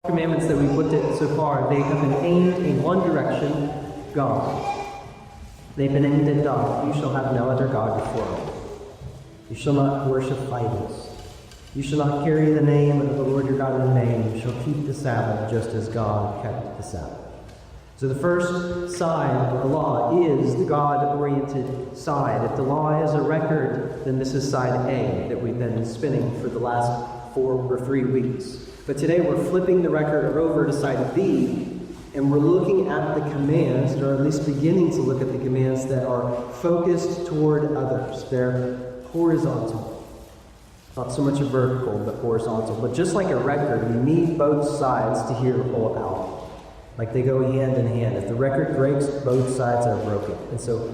Commandments that we've looked at so far, they have been aimed in one direction, God. They've been aimed at God. You shall have no other God before me. You shall not worship idols. You shall not carry the name of the Lord your God in vain. You shall keep the Sabbath just as God kept the Sabbath. So the first side of the law is the God-oriented side. If the law is a record, then this is side A that we've been spinning for the last 4 or 3 weeks. But today we're flipping the record over to side B, and we're looking at the commands, or at least beginning to look at the commands that are focused toward others. They're horizontal. Not so much a vertical, but horizontal. But just like a record, you need both sides to hear the whole album. Like they go hand in hand. If the record breaks, both sides are broken. And so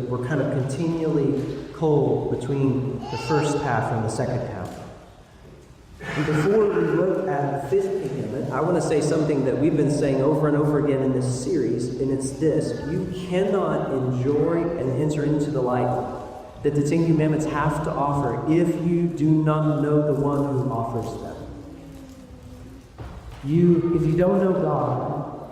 we're kind of continually cold between the first half and the second half. And before we look at the 5th commandment, I want to say something that we've been saying over and over again in this series, and it's this: you cannot enjoy and enter into the life that the 10 commandments have to offer if you do not know the one who offers them. If you don't know God,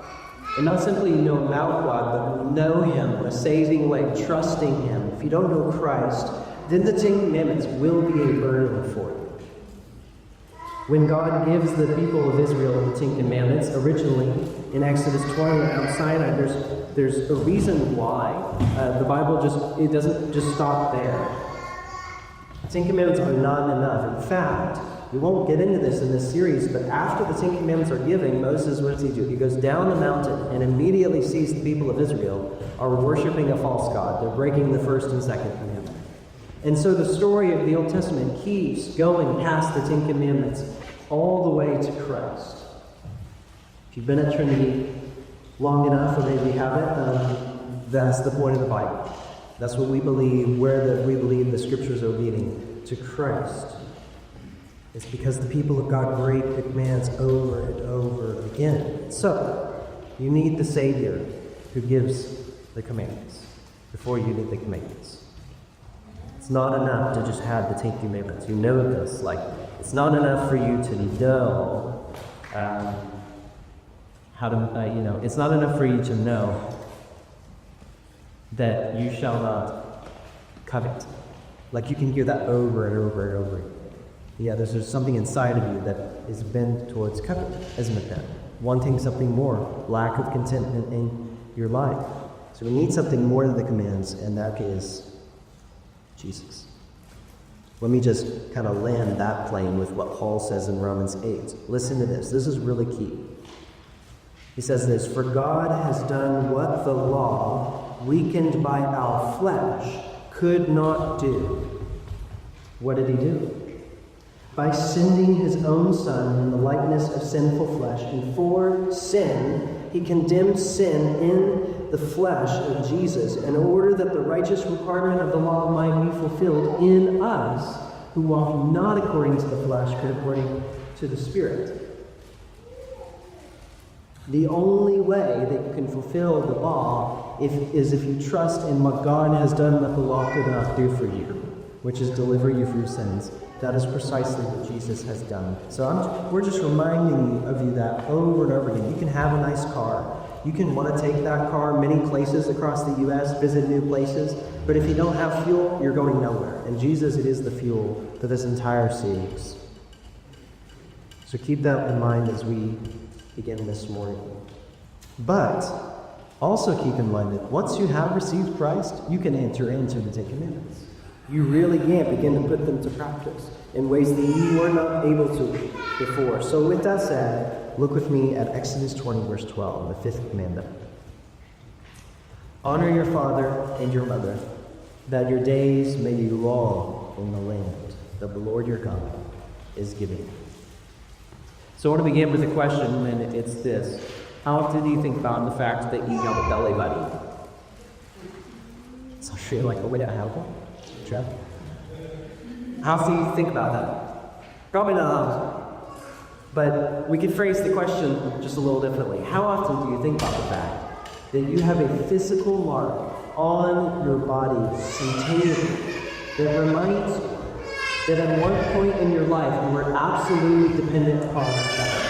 and not simply know about God, but know Him in a saving way, trusting Him, if you don't know Christ, then the 10 commandments will be a burden for you. When God gives the people of Israel the 10 commandments, originally in Exodus 20 at Mount Sinai, there's a reason why. The Bible doesn't just stop there. 10 commandments are not enough. In fact, we won't get into this in this series, but after the 10 commandments are given, Moses, what does he do? He goes down the mountain and immediately sees the people of Israel are worshiping a false god. They're breaking the 1st and 2nd commandment. And so the story of the Old Testament keeps going past the 10 commandments all the way to Christ. If you've been at Trinity long enough, or maybe you haven't, that's the point of the Bible. That's what we believe, we believe the Scriptures are leading to Christ. It's because the people of God break the commands over and over again. So, you need the Savior who gives the commandments before you need the commandments. It's not enough to just have the 10 commandments. You know this. It's not enough for you to know it's not enough for you to know that you shall not covet. You can hear that over and over and over. Yeah, there's something inside of you that is bent towards covet, isn't it then? Wanting something more, lack of contentment in your life. So we need something more than the commands, and that is Jesus. Let me just kind of land that plane with what Paul says in Romans 8. Listen to this. This is really key. He says this: "For God has done what the law, weakened by our flesh, could not do." What did he do? By sending his own Son in the likeness of sinful flesh, and for sin, he condemned sin in the flesh of Jesus, in order that the righteous requirement of the law might be fulfilled in us, who walk not according to the flesh, but according to the Spirit. The only way that you can fulfill the law is if you trust in what God has done that the law could not do for you, which is deliver you from your sins. That is precisely what Jesus has done. So we're just reminding of you that over and over again. You can have a nice car. You can want to take that car many places across the U.S., visit new places. But if you don't have fuel, you're going nowhere. And Jesus, it is the fuel for this entire series. So keep that in mind as we begin this morning. But also keep in mind that once you have received Christ, you can enter into the 10 commandments. You really can begin to put them to practice in ways that you were not able to before. So with that said, look with me at Exodus 20, verse 12, the 5th commandment. "Honor your father and your mother, that your days may be long in the land that the Lord your God is giving you." So I want to begin with a question, and it's this: how often do you think about the fact that you have a belly button? So I'll show you a way to have one. How often do you think about that? Probably not often. But we could phrase the question just a little differently. How often do you think about the fact that you have a physical mark on your body continually that reminds you that at one point in your life you were absolutely dependent upon each other?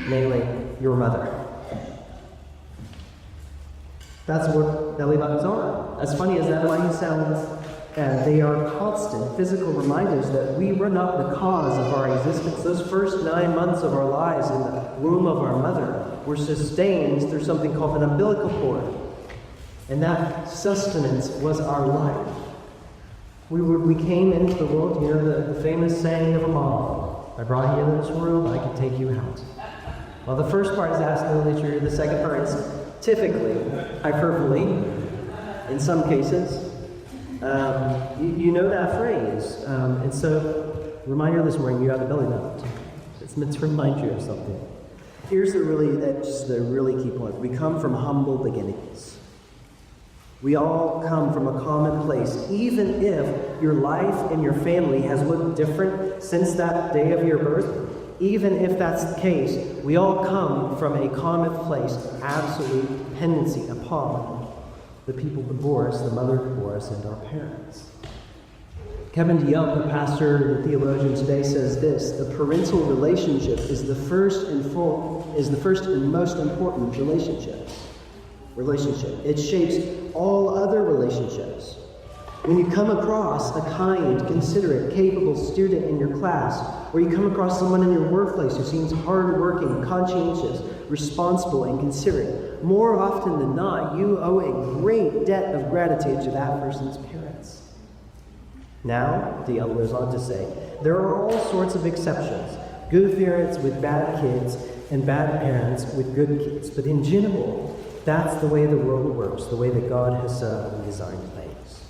namely your mother. That's what belly buttons are. As funny as that might sound, they are constant physical reminders that we were not the cause of our existence. Those first 9 months of our lives in the womb of our mother were sustained through something called an umbilical cord. And that sustenance was our life. We came into the world, you know, the famous saying of a mom, I brought you into this world, I can take you out. Well, the first part is absolutely true. The second part is typically, hyperbole, in some cases. You know that phrase. And so, reminder this morning, you have a belly button. It's meant to remind you of something. Here's the really key point. We come from humble beginnings. We all come from a common place. Even if your life and your family has looked different since that day of your birth, even if that's the case, we all come from a common place, absolute dependency upon the people before us, the mother before us, and our parents. Kevin DeYoung, the pastor and theologian today, says this: the parental relationship is the first and most important relationship. It shapes all other relationships. When you come across a kind, considerate, capable student in your class, or you come across someone in your workplace who seems hardworking, conscientious, responsible, and considerate, more often than not, you owe a great debt of gratitude to that person's parents. Now, DL goes on to say, there are all sorts of exceptions. Good parents with bad kids, and bad parents with good kids. But in general, that's the way the world works, the way that God has designed things.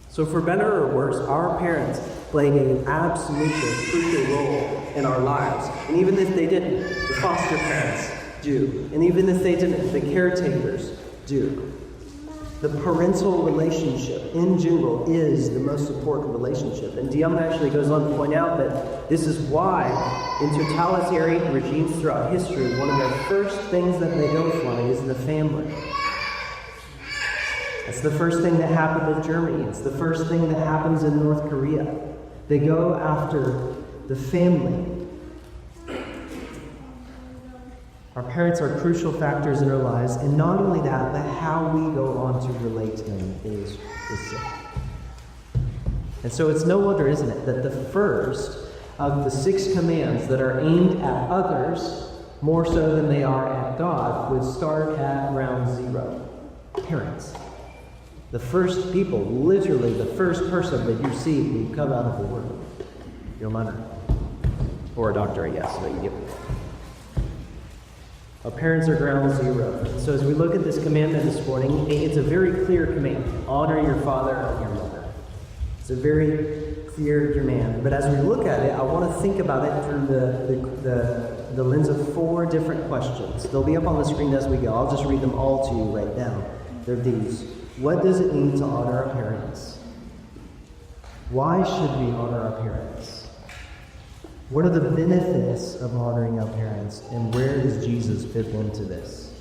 So for better or worse, our parents played an absolutely crucial role in our lives. And even if they didn't, the foster parents do. And even if they didn't, the caretakers do. The parental relationship, in general, is the most important relationship. And DeYoung actually goes on to point out that this is why, in totalitarian regimes throughout history, one of the first things that they go for is the family. It's the first thing that happened in Germany. It's the first thing that happens in North Korea. They go after the family. Our parents are crucial factors in our lives, and not only that, but how we go on to relate to them is sin. And so it's no wonder, isn't it, that the first of the 6 commands that are aimed at others, more so than they are at God, would start at ground zero. Parents. The first people, literally the first person that you see when you come out of the womb. Your mother. Or a doctor, yes, but you get it. Our parents are ground zero. So as we look at this commandment this morning, it's a very clear command. Honor your father and your mother. It's a very clear command. But as we look at it, I want to think about it through the lens of 4 different questions. They'll be up on the screen as we go. I'll just read them all to you right now. They're these. What does it mean to honor our parents? Why should we honor our parents? What are the benefits of honoring our parents, and where does Jesus fit into this?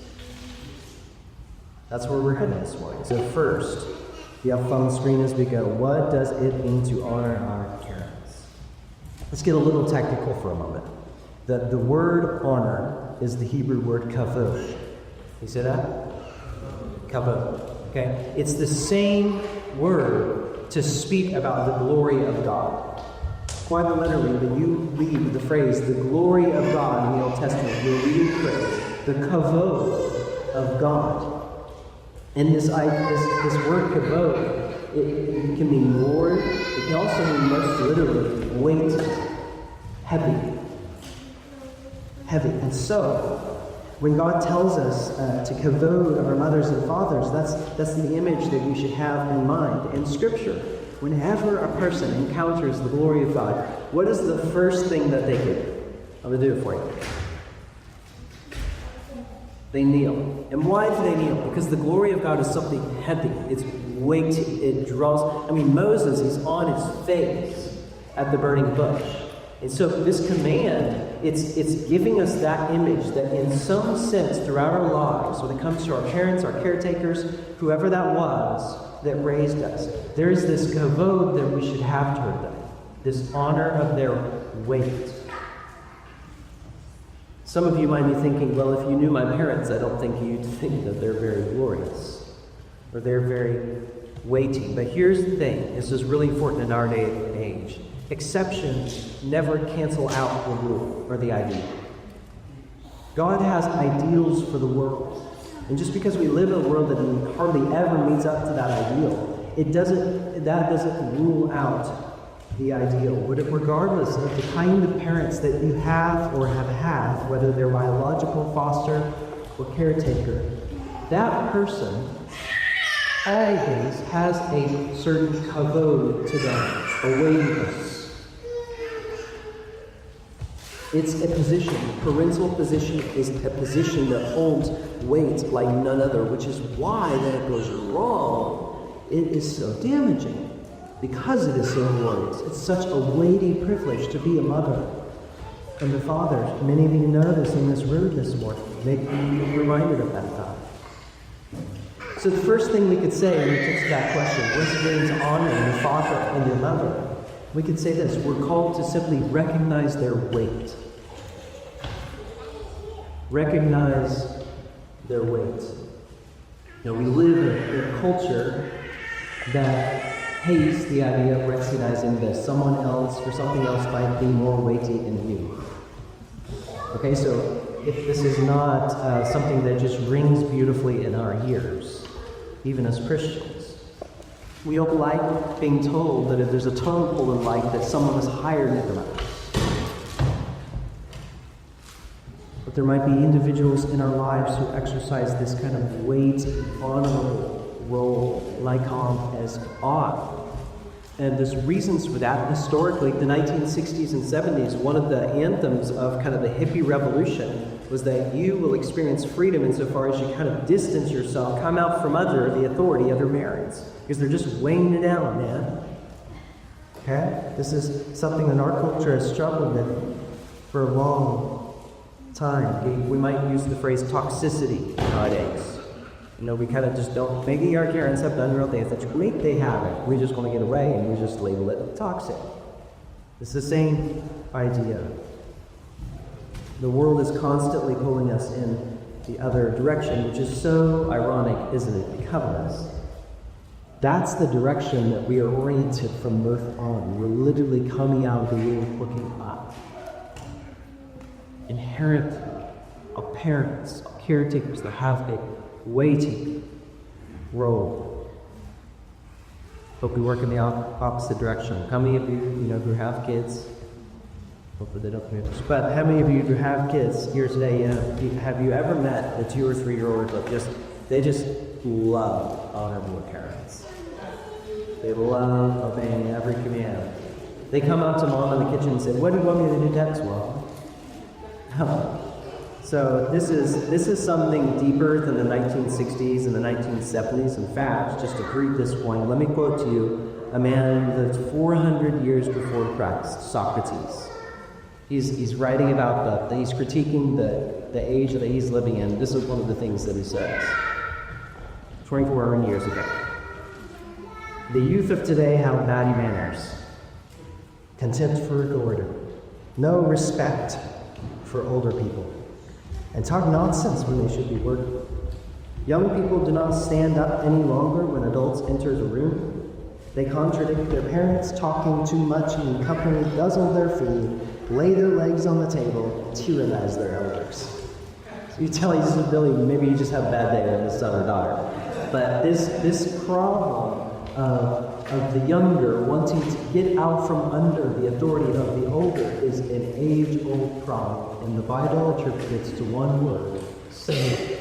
That's where we're heading this morning. So first, the up on the screen as we go, what does it mean to honor our parents? Let's get a little technical for a moment. The word honor is the Hebrew word kavod. You see that? Kavod. Okay? It's the same word to speak about the glory of God. Quite literally, when you read the phrase, the glory of God in the Old Testament, you're reading phrase, the kavod of God. And this word kavod, it can mean Lord. It can also mean most literally weight, heavy. Heavy. And so, when God tells us to kavod our mothers and fathers, that's the image that we should have in mind. In Scripture, whenever a person encounters the glory of God, what is the first thing that they do? I'm going to do it for you. They kneel. And why do they kneel? Because the glory of God is something heavy. It's weighty. It draws. Moses, he's on his face at the burning bush. And so this command, it's giving us that image that in some sense throughout our lives, when it comes to our parents, our caretakers, whoever that was that raised us, there is this kavod that we should have toward them, this honor of their weight. Some of you might be thinking, well, if you knew my parents, I don't think you'd think that they're very glorious or they're very weighty. But here's the thing. This is really important in our day and age. Exceptions never cancel out the rule or the ideal. God has ideals for the world. And just because we live in a world that hardly ever meets up to that ideal, that doesn't rule out the ideal. Regardless of the kind of parents that you have or have had, whether they're biological, foster, or caretaker, that person always has a certain kavod to them, a weightiness. It's a position. Parental position is a position that holds weight like none other, which is why when it goes wrong, it is so damaging. Because it is so important. It's such a weighty privilege to be a mother and a father. Many of you know this in this room this morning. Make you reminded of that fact. So the first thing we could say when we get to that question, what does it mean to honor your father and your mother? We could say this: we're called to simply recognize their weight. Recognize their weight. You know, we live in a culture that hates the idea of recognizing that someone else or something else might be more weighty than you. Okay, so if this is not something that just rings beautifully in our ears, even as Christians, we don't like being told that if there's a tone pull in life that someone is higher than us. But there might be individuals in our lives who exercise this kind of weight, honorable role, like as odd. And there's reasons for that. Historically, the 1960s and 70s, one of the anthems of kind of the hippie revolution was that you will experience freedom insofar as you kind of distance yourself, come out from under the authority of your parents, because they're just weighing it down, man. Okay? This is something that our culture has struggled with for a long time. We might use the phrase toxicity nowadays. You know, we kind of just don't, maybe our parents have done real things that maybe they haven't. We're just going to get away and we just label it toxic. It's the same idea. The world is constantly pulling us in the other direction, which is so ironic, isn't it? Because that's the direction that we are oriented from birth on. We're literally coming out of the womb looking up. Inherently, our parents, our caretakers, that have a weighty role. Hope we work in the opposite direction. How many of you, who have kids? Hopefully they don't hear this. But how many of you who have kids here today, have you ever met a 2 or 3 year old that they just love honorable parents? They love obeying every command. They come out to mom in the kitchen and say, "What do you want me to do next, Mom?" So this is something deeper than the 1960s and the 1970s. In fact, just to prove this point, let me quote to you a man who lived 400 years before Christ, Socrates. He's writing about he's critiquing the age that he's living in. This is one of the things that he says 2,400 years ago. The youth of today have bad manners, contempt for order, no respect for older people, and talk nonsense when they should be working. Young people do not stand up any longer when adults enter the room. They contradict their parents, talking too much in company, guzzle their food, lay their legs on the table, tyrannize their elders. So you tell yourself, Billy, maybe you just have a bad day with his son or daughter. But this problem of the younger wanting to get out from under the authority of the older is an age-old problem. And the Bible attributes it to one word: sin.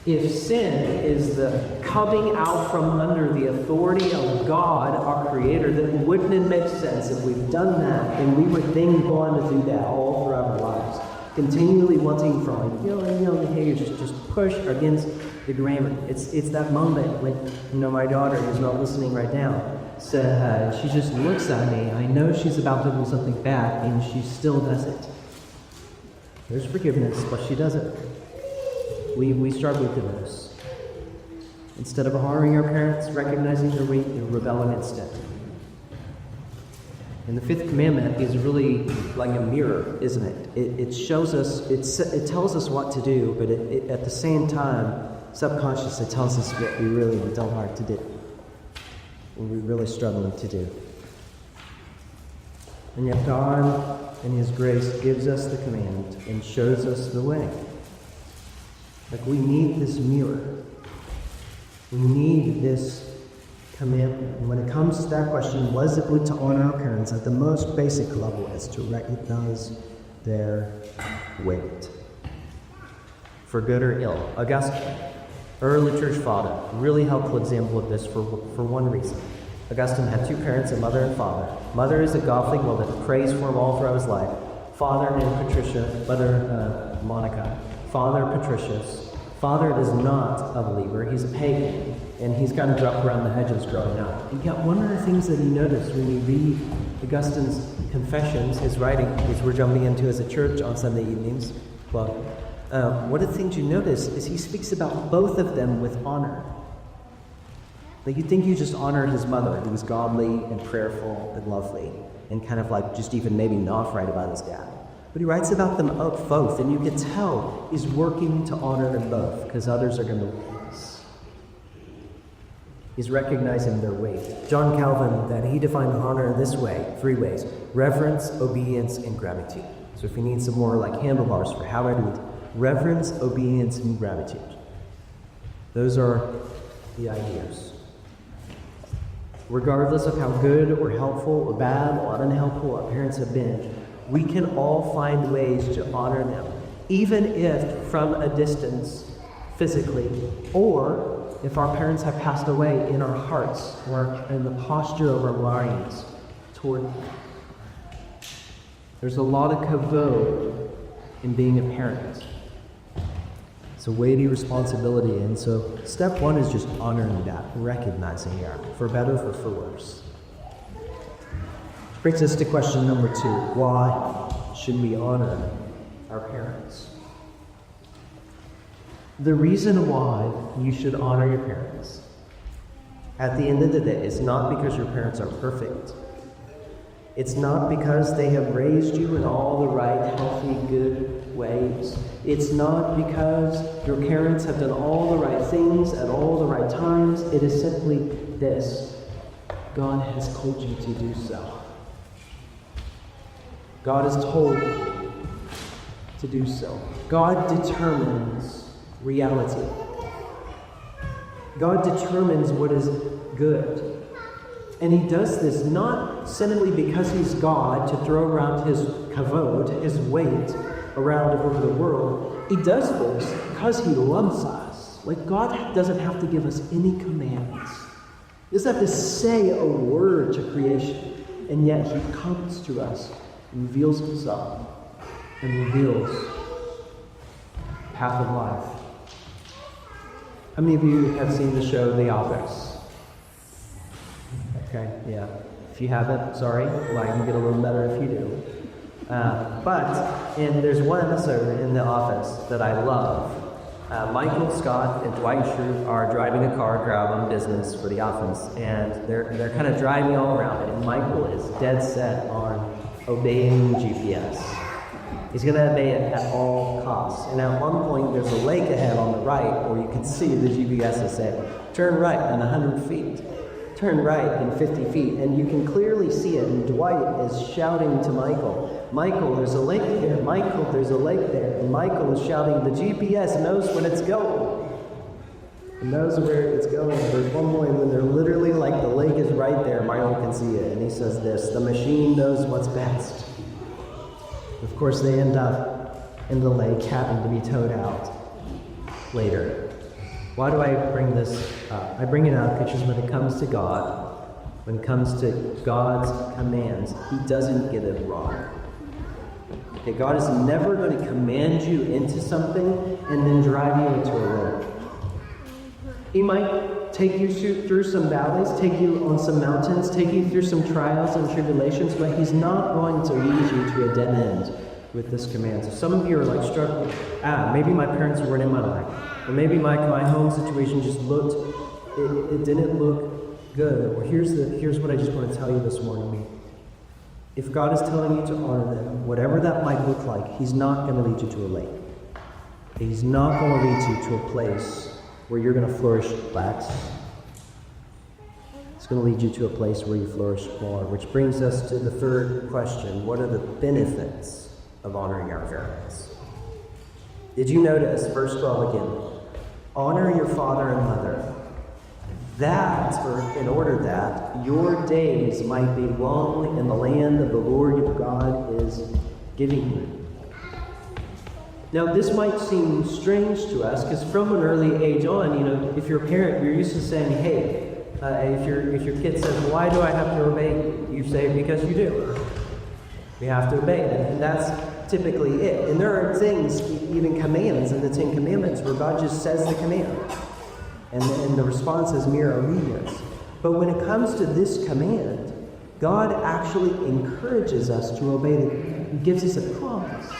If sin is the coming out from under the authority of God, our Creator, then wouldn't it make sense if we've done that, then we would then go on to do that all throughout our lives, continually wanting from a young age to just push against the grammar. It's that moment when, my daughter, who's not listening right now, so she just looks at me. I know she's about to do something bad, and she still does it. There's forgiveness, but she does it. We struggle with this. Instead of honoring our parents, recognizing their weight, we rebel against it. And the 5th commandment is really like a mirror, isn't it? it shows us, it tells us what to do, but at the same time, subconsciously tells us what we really don't like to do, what we're really struggling to do. And yet God, in His grace, gives us the command and shows us the way. Like, we need this mirror. We need this commandment. And when it comes to that question, was it good to honor our parents, at the most basic level is to recognize their weight, for good or ill. Augustine, early church father, really helpful example of this for one reason. Augustine had two parents, a mother and father. Mother is a godly woman, prays for him all throughout his life. Father named Patricia, mother Monica. Father Patricius. Father is not a believer, he's a pagan, and he's kind of dropped around the hedges growing up. And yet one of the things that he noticed when you read Augustine's Confessions, his writing, which we're jumping into as a church on Sunday evenings, one of the things you notice is he speaks about both of them with honor. Like, you'd think you just honored his mother, who was godly and prayerful and lovely, and kind of like just even maybe not write about his dad. But he writes about them both, and you can tell he's working to honor them both, because others are going to witness. He's recognizing their weight. John Calvin, that he defined honor this way, 3 ways: reverence, obedience, and gratitude. So if you need some more like handlebars for how I do it, reverence, obedience, and gratitude. Those are the ideas. Regardless of how good or helpful or bad or unhelpful our parents have been, we can all find ways to honor them, even if from a distance physically, or if our parents have passed away, in our hearts or in the posture of our minds toward them. There's a lot of kavod in being a parent. It's a weighty responsibility, and so step 1 is just honoring that, recognizing that, for better or for worse. Which brings us to question number 2. Why should we honor our parents? The reason why you should honor your parents, at the end of the day, is not because your parents are perfect. It's not because they have raised you in all the right, healthy, good ways. It's not because your parents have done all the right things at all the right times. It is simply this: God has told you to do so. God has told you to do so. God determines reality. God determines what is good. And he does this not simply because he's God to throw around his kavod, his weight, around over the world. He does this because he loves us. Like, God doesn't have to give us any commands. He doesn't have to say a word to creation. And yet he comes to us and reveals himself and reveals the path of life. How many of you have seen the show The Office? Okay, yeah. If you haven't, sorry. Well, I can get a little better if you do. And there's one episode in The Office that I love. Michael, Scott, and Dwight Schrute are driving a car, they're out on business for the office, and they're kind of driving all around it, and Michael is dead set on obeying GPS. He's going to obey it at all costs. And at one point, there's a lake ahead on the right where you can see the GPS is saying, turn right in 100 feet. Turn right in 50 feet, and you can clearly see it, and Dwight is shouting to Michael, Michael, there's a lake there, Michael, there's a lake there, and Michael is shouting, the GPS knows when it's going. It knows where it's going. There's one point when they're literally like, the lake is right there, Michael can see it, and he says this, the machine knows what's best. Of course, they end up in the lake, having to be towed out later. Why do I bring this up? I bring it up because when it comes to God, when it comes to God's commands, he doesn't get it wrong. Okay, God is never going to command you into something and then drive you into a road. He might take you through some valleys, take you on some mountains, take you through some trials and tribulations, but he's not going to lead you to a dead end with this command. So some of you are like struggling. Maybe my parents weren't in my life. Or maybe my home situation just it didn't look good. Or here's what I just want to tell you this morning. If God is telling you to honor them, whatever that might look like, he's not going to lead you to a lake. He's not going to lead you to a place where you're going to flourish lax. It's going to lead you to a place where you flourish more, which brings us to the third question. What are the benefits of honoring our parents? Did you notice, verse 12 again, honor your father and mother, that, or in order that, your days might be long in the land of the Lord your God is giving you. Now, this might seem strange to us, because from an early age on, if you're a parent, you're used to saying, hey, if your kid says, why do I have to obey you? You say, because you do. We have to obey them, and that's typically it. And there are things, even commands in the Ten Commandments, where God just says the command, and the response is mere obedience. But when it comes to this command, God actually encourages us to obey it. He gives us a promise.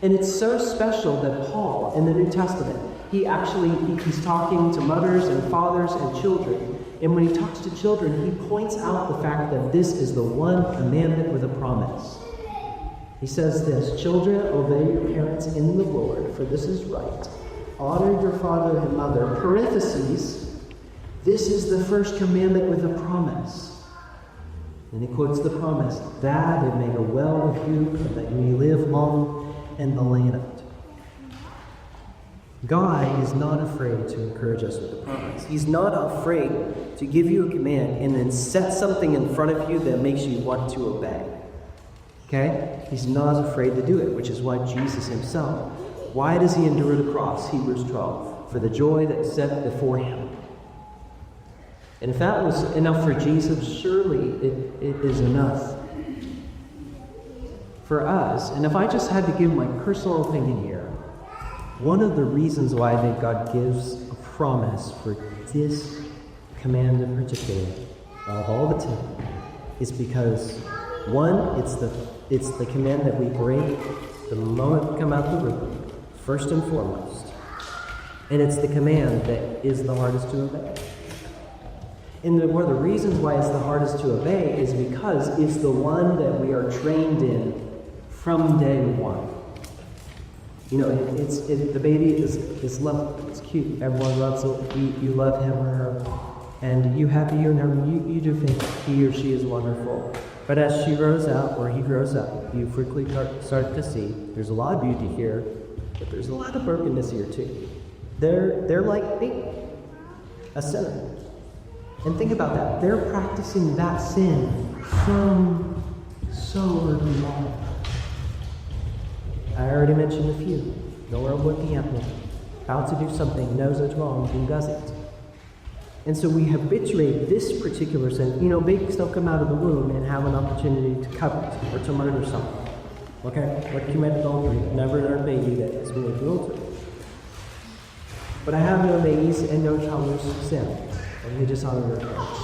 And it's so special that Paul, in the New Testament, he's talking to mothers and fathers and children. And when he talks to children, he points out the fact that this is the one commandment with a promise. He says this, children, obey your parents in the Lord, for this is right. Honor your father and mother. Parentheses, this is the first commandment with a promise. And he quotes the promise, that it may go well with you, that you may live long in the land. God is not afraid to encourage us with a promise. He's not afraid to give you a command and then set something in front of you that makes you want to obey. Okay? He's not afraid to do it, which is why Jesus himself, why does he endure the cross? Hebrews 12. For the joy that is set before him. And if that was enough for Jesus, surely it is enough for us. And if I just had to give my personal opinion here, one of the reasons why I think God gives a promise for this command in particular, of all the 10, is because, one, it's the command that we break the moment we come out the room, first and foremost. And it's the command that is the hardest to obey. And one of the reasons why it's the hardest to obey is because it's the one that we are trained in from day one. The baby is loved. It's cute. Everyone loves it. You love him or her. And you happy you you do think he or she is wonderful. But as she grows up, or he grows up, you quickly start to see there's a lot of beauty here, but there's a lot of brokenness here too. They're like me, a sinner. And think about that. They're practicing that sin from so early on. I already mentioned a few. Nowhere looking at me. About to do something, knows it's wrong, and doesn't. And so we habituate this particular sin. Babies don't come out of the womb and have an opportunity to covet or to murder someone. Okay? Or commit adultery. Never learn baby that is being adultery. But I have no babies and no childless sin. And we dishonor their parents.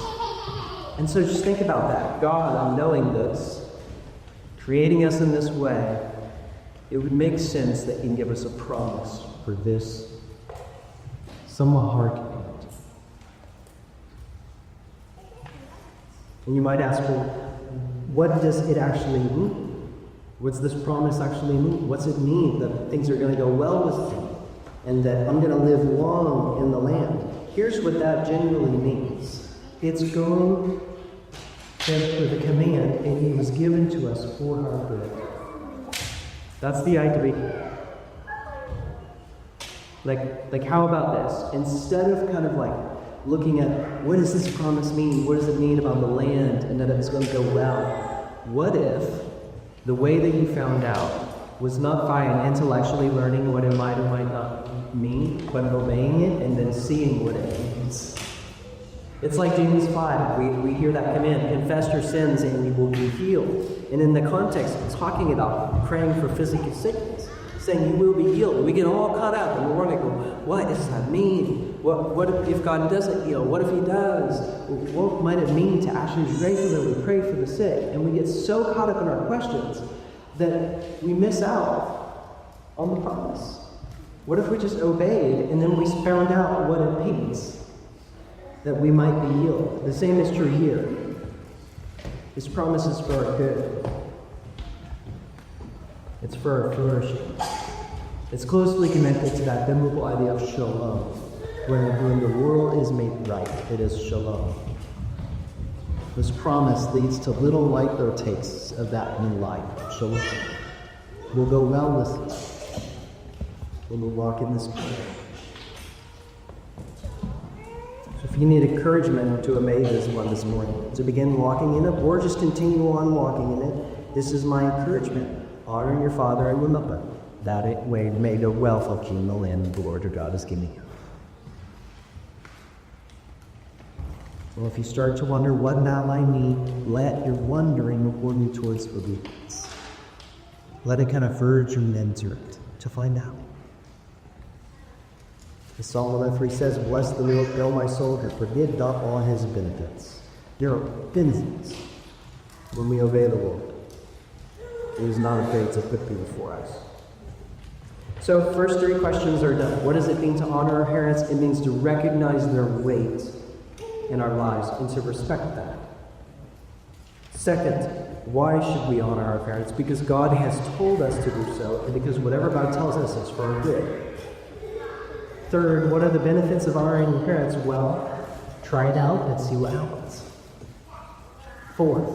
And so just think about that. God, knowing this, creating us in this way, it would make sense that he can give us a promise for this somewhat hard command. And you might ask, well, what does it actually mean? What's this promise actually mean? What's it mean that things are going to go well with me and that I'm going to live long in the land? Here's what that genuinely means. It's going for the command, and it was given to us for our good. That's the idea. Like how about this? Instead of kind of like looking at what does this promise mean? What does it mean about the land and that it's going to go well? What if the way that you found out was not by intellectually learning what it might or might not mean, but obeying it and then seeing what it means? It's like James 5. We hear that command, confess your sins and you will be healed. And in the context, it's talking about praying for physical sickness, saying you will be healed. And we get all caught up and we're wondering, what does that mean? What if God doesn't heal? What if he does? What might it mean to actually regularly pray for the sick? And we get so caught up in our questions that we miss out on the promise. What if we just obeyed and then we found out what it means? That we might be healed. The same is true here. His promise is for our good. It's for our flourishing. It's closely connected to that biblical idea of shalom, where when the world is made right, it is shalom. This promise leads to little light or tastes of that new life, shalom. We'll go well with it when we walk in this path. So if you need encouragement to obey this one this morning, to begin walking in it, or just continue on walking in it, this is my encouragement. Honor your father and your mother, that it may go well for the land the Lord your God is giving you. Well, if you start to wonder what now I need, let your wondering move you towards obedience. Let it kind of verge you into it to find out. The Psalm 11:3 says, "Bless the Lord, O my soul, and forget not all his benefits." There are benefits when we obey the Lord. He is not afraid to put them before us. So, first three questions are done. What does it mean to honor our parents? It means to recognize their weight in our lives and to respect that. Second, why should we honor our parents? Because God has told us to do so, and because whatever God tells us is for our good. Third, what are the benefits of honoring your parents? Well, try it out and see what happens. Fourth,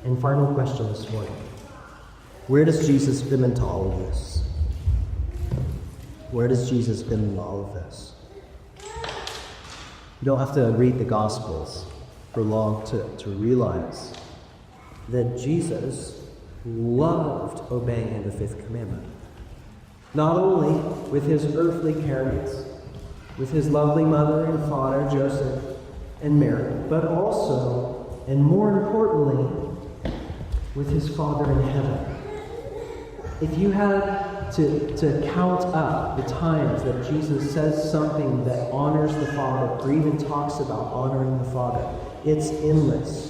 and final question this morning. Where does Jesus fit into all of this? Where does Jesus fit into all of this? You don't have to read the Gospels for long to realize that Jesus loved obeying the fifth commandment. Not only with his earthly parents, with his lovely mother and father, Joseph and Mary, but also, and more importantly, with his Father in heaven. If you had to count up the times that Jesus says something that honors the Father, or even talks about honoring the Father, it's endless.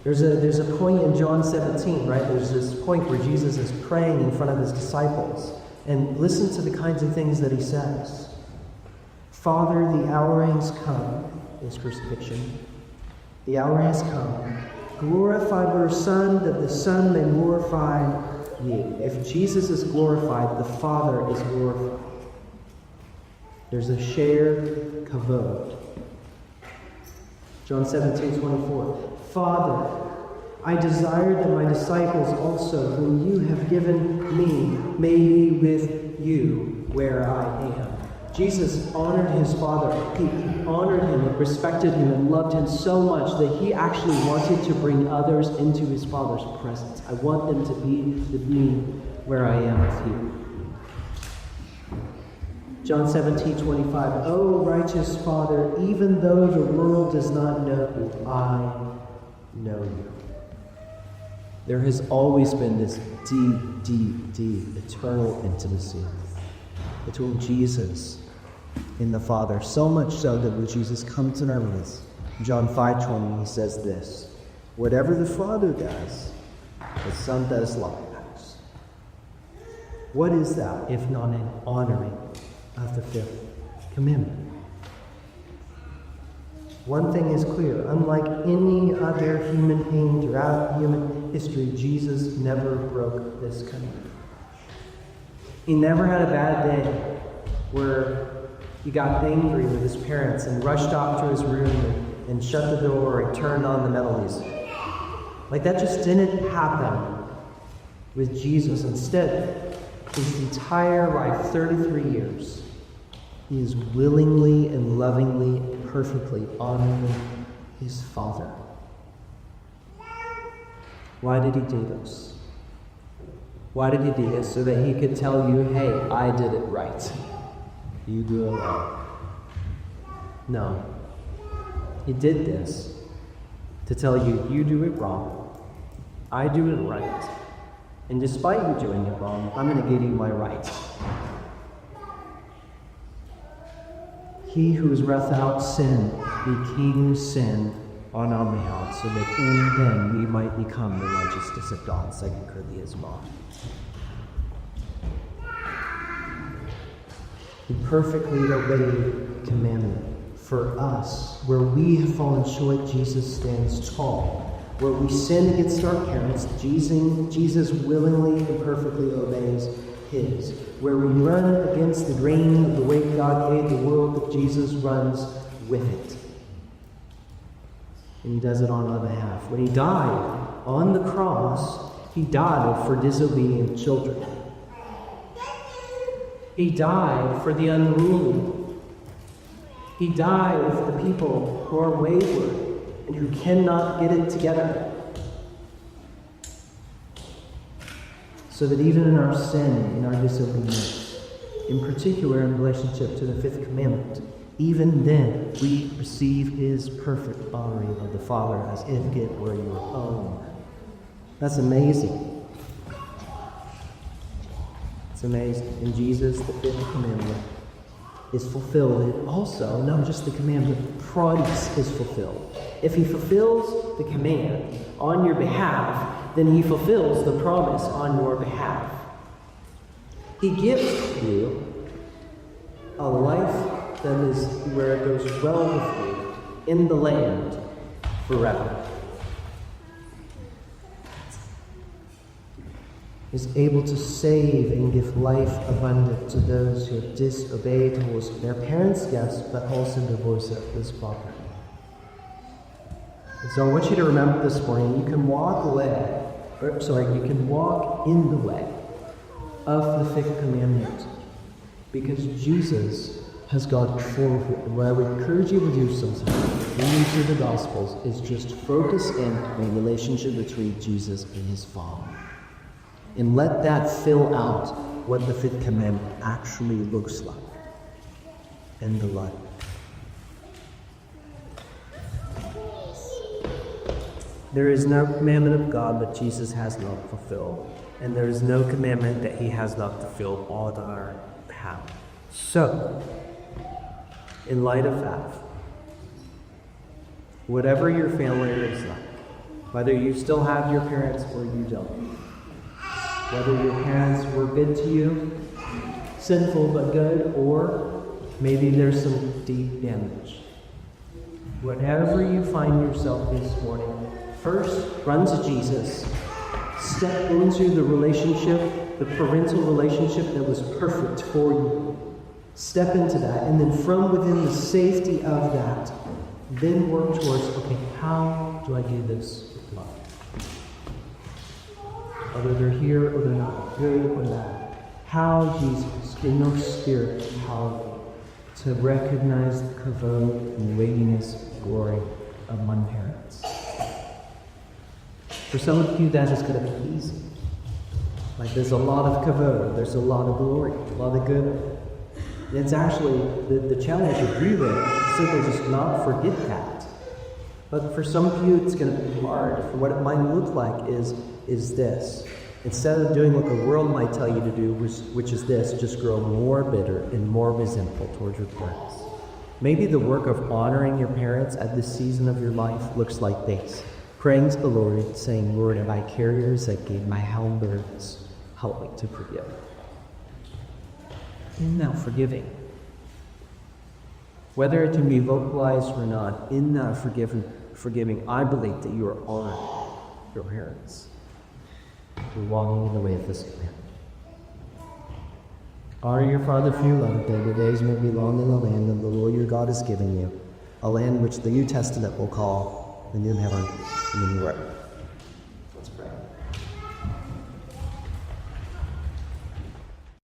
There's a point in John 17, right? There's this point where Jesus is praying in front of his disciples. And listen to the kinds of things that he says. "Father, the hour has come," his crucifixion. "The hour has come. Glorify your Son, that the Son may glorify you." If Jesus is glorified, the Father is glorified. There's a shared kavod. John 17:24. "Father, I desire that my disciples also, whom you have given me, may be with you where I am." Jesus honored his Father. He honored him and respected him and loved him so much that he actually wanted to bring others into his Father's presence. I want them to be with me where I am with you. John 17:25. "O righteous Father, even though the world does not know you, I know you." There has always been this deep, eternal intimacy between Jesus and the Father. So much so that when Jesus comes in our midst, John 5:20, he says this: "Whatever the Father does, the Son does likewise." What is that if not an honoring of the fifth commandment? One thing is clear: unlike any other human being throughout human history, Jesus never broke this commandment. He never had a bad day where he got angry with his parents and rushed off to his room and shut the door and turned on the metal music. Like, that just didn't happen with Jesus. Instead, his entire life, 33 years, he is willingly and lovingly and perfectly honoring his Father. Why did he do this? Why did he do this? So that he could tell you, "Hey, I did it right. You do it wrong." No. He did this to tell you, you do it wrong. I do it right. And despite you doing it wrong, I'm going to give you my right. He who is without sin became sin on our behalf, so that in him we might become the righteousness of God. 2 Corinthians 1. He perfectly obeyed commandment for us. Where we have fallen short, Jesus stands tall. Where we sin against our parents, Jesus willingly and perfectly obeys his. Where we run against the grain of the way God made the world, Jesus runs with it. And he does it on our behalf. When he died on the cross, he died for disobedient children. He died for the unruly. He died for the people who are wayward and who cannot get it together. So that even in our sin, in our disobedience, in particular in relationship to the fifth commandment, even then we receive his perfect honoring of the Father as if it were your own. That's amazing. It's amazing. In Jesus, the fifth commandment is fulfilled. It also, not just the commandment, promise is fulfilled. If he fulfills the command on your behalf, then he fulfills the promise on your behalf. He gives you a life that is where it goes well with you in the land forever. Is able to save and give life abundant to those who have disobeyed their parents, yes, but also divorced this property. And so I want you to remember this morning, you can walk in the way of the fifth commandment because Jesus has gone forward. What I would encourage you to do sometimes, reading through the Gospels, is just focus in on the relationship between Jesus and his Father. And let that fill out what the fifth commandment actually looks like in the life. There is no commandment of God that Jesus has not fulfilled. And there is no commandment that he has not fulfilled on our behalf. So, in light of that, whatever your family looks like, whether you still have your parents or you don't, whether your parents were good to you, sinful but good, or maybe there's some deep damage. Whatever you find yourself this morning, first run to Jesus. Step into the relationship, the parental relationship that was perfect for you. Step into that, and then from within the safety of that, then work towards, okay, how do I do this with love? Whether they're here or they're not, good or bad. How, Jesus, in your spirit, empower me to recognize the kavod and weightiness and glory of my parents. For some of you, that is going to be easy. Like there's a lot of kavod, there's a lot of glory, a lot of good. It's actually, the challenge of you there, simply just not forget that. But for some of you, it's going to be hard. For what it might look like is this. Instead of doing what the world might tell you to do, which is this, just grow more bitter and more resentful towards your parents. Maybe the work of honoring your parents at this season of your life looks like this. Praying to the Lord, saying, Lord, if I carry yours that gave my held burdens, help me to forgive. And now forgiving. Whether it can be vocalized or not, in that forgiving, I believe that you are honoring your parents. You're walking in the way of this commandment. Honor your father for your love, that your days may be long in the land that the Lord your God has given you, a land which the New Testament will call the new heaven and the new earth.